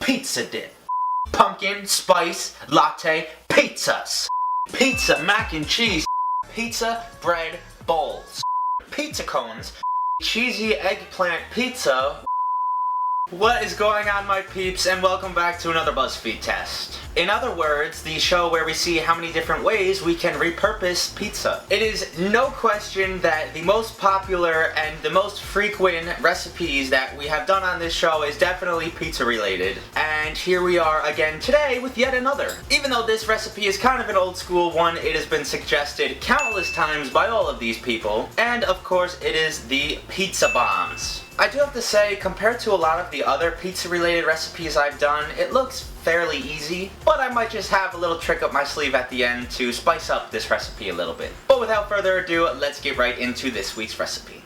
pizza dip. Pumpkin spice latte pizzas. Pizza mac and cheese. Pizza bread bowls. Pizza cones. Cheesy eggplant pizza. What is going on, my peeps, and welcome back to another Buzzfeed test. In other words, the show where we see how many different ways we can repurpose pizza. It is no question that the most popular and the most frequent recipes that we have done on this show is definitely pizza related. And here we are again today with yet another. Even though this recipe is kind of an old school one, it has been suggested countless times by all of these people. And of course, it is the pizza bombs. I do have to say, compared to a lot of the other pizza-related recipes I've done, it looks fairly easy, but I might just have a little trick up my sleeve at the end to spice up this recipe a little bit. But without further ado, let's get right into this week's recipe.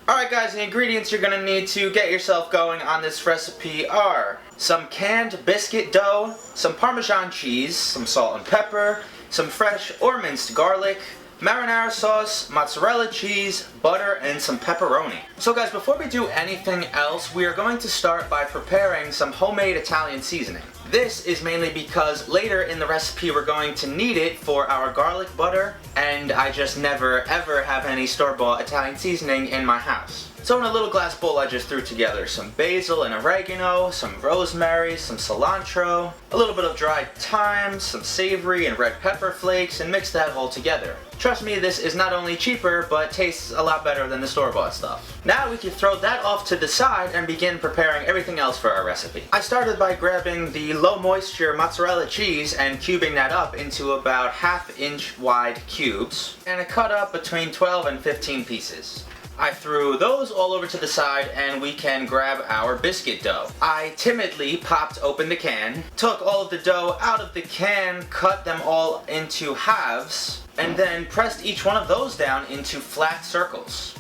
Alright guys, the ingredients you're going to need to get yourself going on this recipe are some canned biscuit dough, some Parmesan cheese, some salt and pepper, some fresh or minced garlic, marinara sauce, mozzarella cheese, butter, and some pepperoni. So guys, before we do anything else, we are going to start by preparing some homemade Italian seasoning. This is mainly because later in the recipe we're going to need it for our garlic butter, and I just never ever have any store-bought Italian seasoning in my house. So in a little glass bowl I just threw together some basil and oregano, some rosemary, some cilantro, a little bit of dried thyme, some savory and red pepper flakes, and mixed that all together. Trust me, this is not only cheaper, but tastes a lot better than the store-bought stuff. Now we can throw that off to the side and begin preparing everything else for our recipe. I started by grabbing the low moisture mozzarella cheese and cubing that up into about 1/2 inch wide cubes, and I cut up between 12 and 15 pieces. I threw those all over to the side and we can grab our biscuit dough. I timidly popped open the can, took all of the dough out of the can, cut them all into halves, and then pressed each one of those down into flat circles.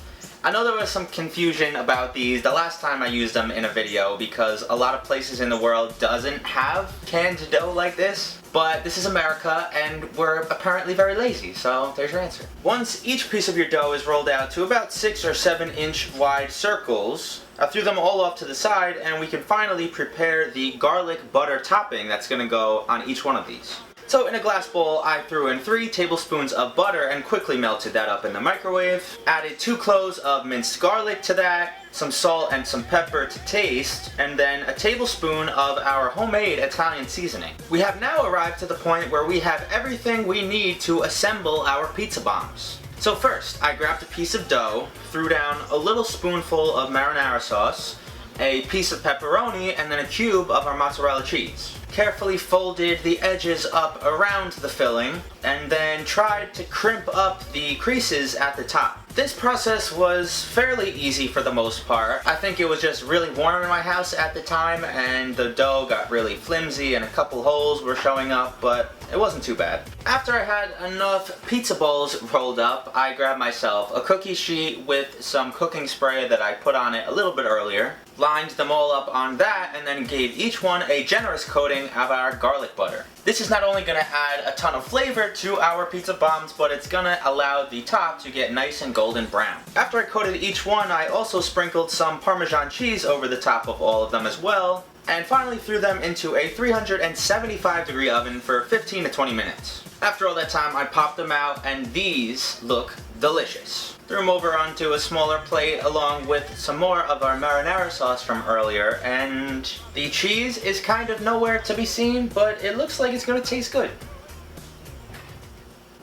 I know there was some confusion about these the last time I used them in a video because a lot of places in the world doesn't have canned dough like this. But this is America, and we're apparently very lazy, so there's your answer. Once each piece of your dough is rolled out to about 6 or 7 inch wide circles, I threw them all off to the side, and we can finally prepare the garlic butter topping that's going to go on each one of these. So in a glass bowl, I threw in 3 tablespoons of butter and quickly melted that up in the microwave. Added 2 cloves of minced garlic to that, some salt and some pepper to taste, and then a tablespoon of our homemade Italian seasoning. We have now arrived to the point where we have everything we need to assemble our pizza bombs. So first, I grabbed a piece of dough, threw down a little spoonful of marinara sauce, a piece of pepperoni, and then a cube of our mozzarella cheese. Carefully folded the edges up around the filling, and then tried to crimp up the creases at the top. This process was fairly easy for the most part. I think it was just really warm in my house at the time, and the dough got really flimsy and a couple holes were showing up, but it wasn't too bad. After I had enough pizza balls rolled up, I grabbed myself a cookie sheet with some cooking spray that I put on it a little bit earlier, lined them all up on that, and then gave each one a generous coating of our garlic butter. This is not only going to add a ton of flavor to our pizza bombs, but it's going to allow the top to get nice and golden brown. After I coated each one, I also sprinkled some Parmesan cheese over the top of all of them as well, and finally threw them into a 375-degree oven for 15 to 20 minutes. After all that time, I popped them out, and these look delicious. Threw them over onto a smaller plate along with some more of our marinara sauce from earlier, and the cheese is kind of nowhere to be seen, but it looks like it's going to taste good.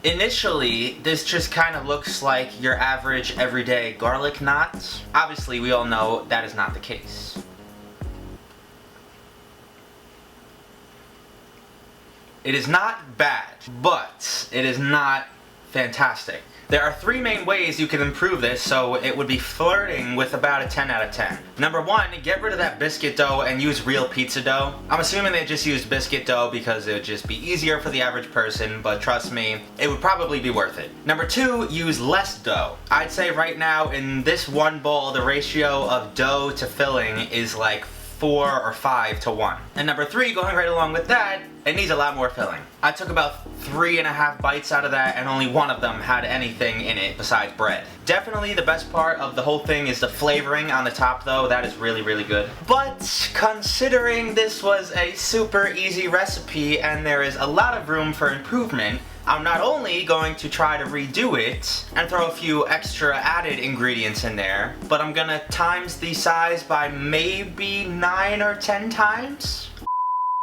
Initially, this just kind of looks like your average everyday garlic knot. Obviously, we all know that is not the case. It is not bad, but it is not fantastic. There are 3 main ways you can improve this, so it would be flirting with about a 10 out of 10. Number 1, get rid of that biscuit dough and use real pizza dough. I'm assuming they just used biscuit dough because it would just be easier for the average person, but trust me, it would probably be worth it. Number 2, use less dough. I'd say right now in this one bowl, the ratio of dough to filling is like 4 or 5 to 1. And number 3, going right along with that, it needs a lot more filling. I took about 3.5 bites out of that, and only one of them had anything in it besides bread. Definitely the best part of the whole thing is the flavoring on the top though. That is really, really good. But considering this was a super easy recipe and there is a lot of room for improvement, I'm not only going to try to redo it and throw a few extra added ingredients in there, but I'm gonna times the size by maybe 9 or 10 times.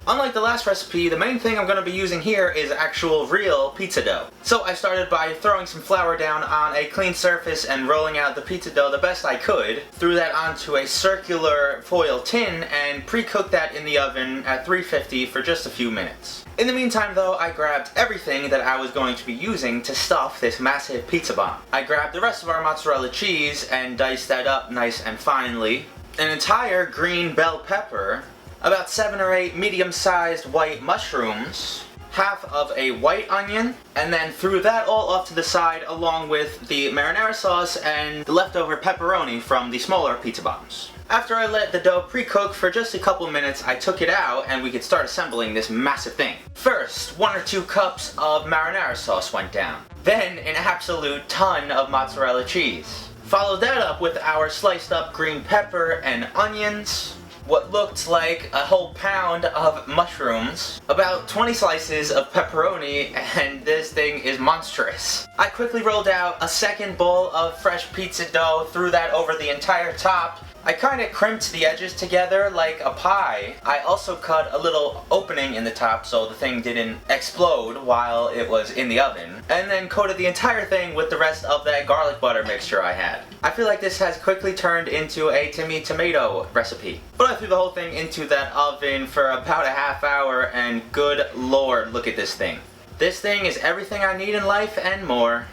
Unlike the last recipe, the main thing I'm going to be using here is actual real pizza dough. So I started by throwing some flour down on a clean surface and rolling out the pizza dough the best I could. Threw that onto a circular foil tin and pre-cooked that in the oven at 350 for just a few minutes. In the meantime though, I grabbed everything that I was going to be using to stuff this massive pizza bomb. I grabbed the rest of our mozzarella cheese and diced that up nice and finely. An entire green bell pepper, about 7 or 8 medium-sized white mushrooms, half of a white onion, and then threw that all off to the side along with the marinara sauce and the leftover pepperoni from the smaller pizza bombs. After I let the dough pre-cook for just a couple minutes, I took it out and we could start assembling this massive thing. First, 1 or 2 cups of marinara sauce went down. Then an absolute ton of mozzarella cheese. Followed that up with our sliced up green pepper and onions, what looked like a whole pound of mushrooms, about 20 slices of pepperoni, and this thing is monstrous. I quickly rolled out a second bowl of fresh pizza dough, threw that over the entire top. I kind of crimped the edges together like a pie. I also cut a little opening in the top so the thing didn't explode while it was in the oven, and then coated the entire thing with the rest of that garlic butter mixture I had. I feel like this has quickly turned into a Timmy tomato recipe. But I threw the whole thing into that oven for about a half hour, and good lord, look at this thing. This thing is everything I need in life and more.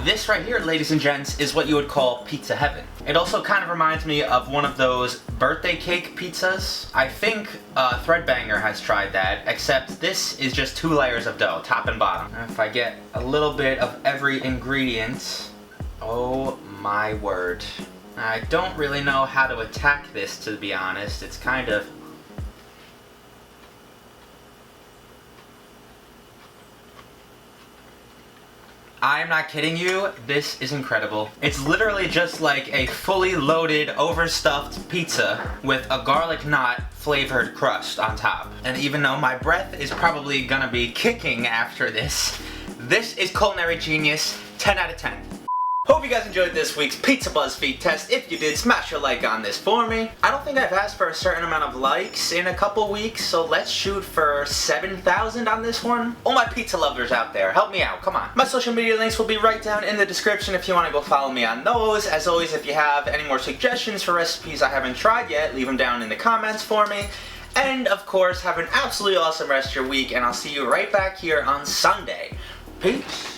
This right here, ladies and gents, is what you would call pizza heaven. It also kind of reminds me of one of those birthday cake pizzas. I think Threadbanger has tried that, except this is just 2 layers of dough, top and bottom. If I get a little bit of every ingredient, oh my word. I don't really know how to attack this, to be honest. It's kind of... I'm not kidding you, this is incredible. It's literally just like a fully loaded, overstuffed pizza with a garlic knot flavored crust on top. And even though my breath is probably gonna be kicking after this is culinary genius, 10 out of 10. Hope you guys enjoyed this week's Pizza Buzzfeed test. If you did, smash a like on this for me. I don't think I've asked for a certain amount of likes in a couple weeks, so let's shoot for 7,000 on this one. All my pizza lovers out there, help me out, come on. My social media links will be right down in the description if you want to go follow me on those. As always, if you have any more suggestions for recipes I haven't tried yet, leave them down in the comments for me. And of course, have an absolutely awesome rest of your week, and I'll see you right back here on Sunday. Peace.